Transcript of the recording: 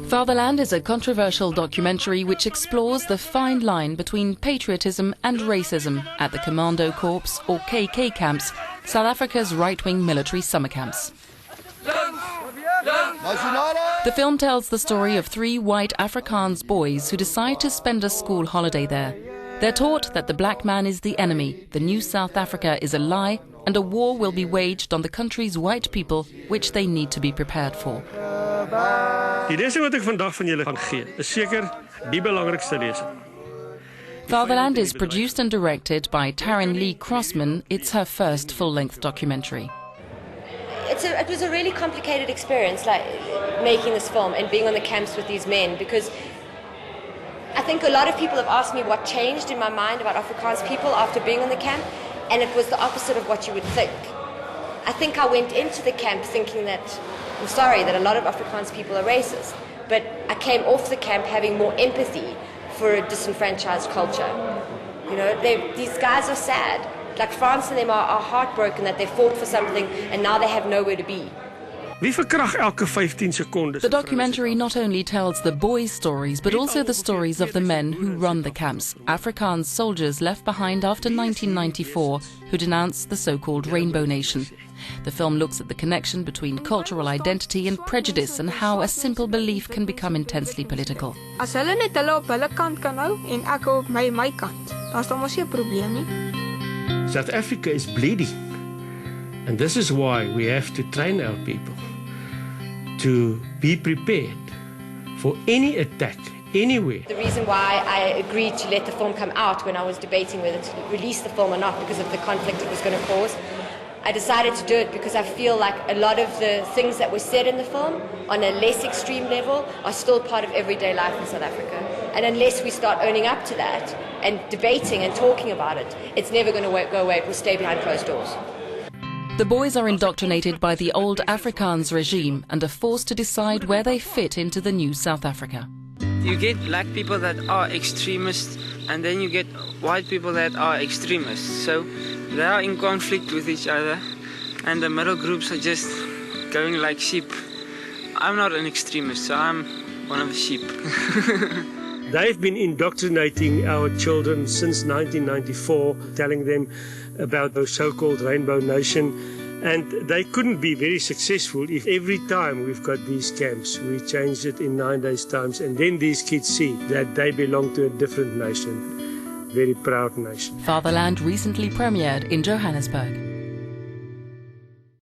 Fatherland is a controversial documentary which explores the fine line between patriotism and racism at the Kommandokorps, or KK camps, South Africa's right-wing military summer camps. The film tells the story of 3 white Afrikaans boys who decide to spend a school holiday there. They're taught that the black man is the enemy, the new South Africa is a lie, and a war will be waged on the country's white people, which they need to be prepared for. Die lesing wat ek vandag van julle gaan gee, is seker die belangrikste lesing. Fatherland is produced and directed by Tarryn Lee Crossman. It's her first full-length documentary. It was a really complicated experience, like making this film and being on the camps with these men, because I think a lot of people have asked me what changed in my mind about Afrikaans people after being on the camp, and it was the opposite of what you would think. I think I went into the camp thinking that, I'm sorry, that a lot of Afrikaans people are racist, but I came off the camp having more empathy for a disenfranchised culture. You know, these guys are sad. Like Franz and them are heartbroken that they fought for something and now they have nowhere to be. The documentary not only tells the boys' stories, but also the stories of the men who run the camps, Afrikaans soldiers left behind after 1994, who denounced the so-called Rainbow Nation. The film looks at the connection between cultural identity and prejudice and how a simple belief can become intensely political. As hulle net hulle op hulle kant kan hou en ek op my kant, daar's dan mos nie 'n probleem nie. South Africa is bleeding, and this is why we have to train our people to be prepared for any attack anywhere. The reason why I agreed to let the film come out when I was debating whether to release the film or not because of the conflict it was going to cause, I decided to do it because I feel like a lot of the things that were said in the film on a less extreme level are still part of everyday life in South Africa. And unless we start owning up to that and debating and talking about it, it's never going to go away. It will stay behind closed doors. The boys are indoctrinated by the old Afrikaans regime and are forced to decide where they fit into the new South Africa. You get black people that are extremists, and then you get white people that are extremists. So they are in conflict with each other, and the middle groups are just going like sheep. I'm not an extremist, so I'm one of the sheep. They've been indoctrinating our children since 1994, telling them about the so-called Rainbow Nation, and they couldn't be very successful if every time we've got these camps, we change it in 9 days' time, and then these kids see that they belong to a different nation, very proud nation. Fatherland recently premiered in Johannesburg.